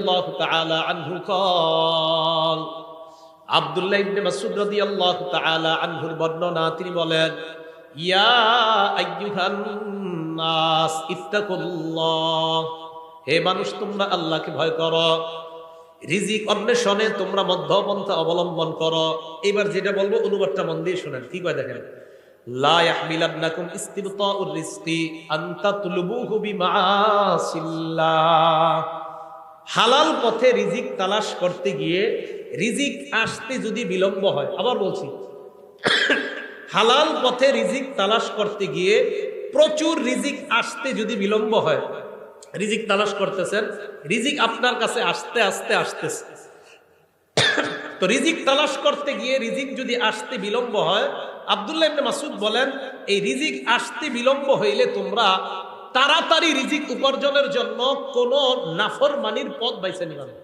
রাদিয়াল্লাহু তাআলা আনহু قال আব্দুল্লাহ ইবনে মাসউদ রাদিয়াল্লাহু তাআলা আনহুর বর্ণনা, তিনি বলেন, ইয়া আইয়ুহান নাস ইত্তাকুল্লাহ, হে মানুষ তোমরা আল্লাহকে ভয় করো, রিজিক অন্বেষণে তোমরা মধ্যপন্থা অবলম্বন করো। এবার যেটা বলবো অনুবাদটা মন দিয়ে শুনেন, কি কয় দেখেন। লা ইয়াহমিলান্নাকুম ইস্তিবতাউর রিজকি আন তাতলুবুহু বিমাআসিল্লাহ। হালাল পথে রিজিক তালাশ করতে গিয়ে রিজিক আসতে যদি বিলম্ব হয়, আবার বলছি, হালাল পথে রিজিক তালাশ করতে গিয়ে প্রচুর রিজিক আসতে যদি বিলম্ব হয়, রিজিক তালাশ করতেছেন, রিজিক আপনার কাছে আসতে আসতে আসতেছে, তো রিজিক তালাশ করতে গিয়ে রিজিক যদি আসতে বিলম্ব হয়, আব্দুল্লাহ ইবনে মাসউদ বলেন, এই রিজিক আসতে বিলম্ব হইলে তোমরা তাড়াতাড়ি রিজিক উপার্জনের জন্য কোন নাফরমানির পথ বাইছে নিবা না।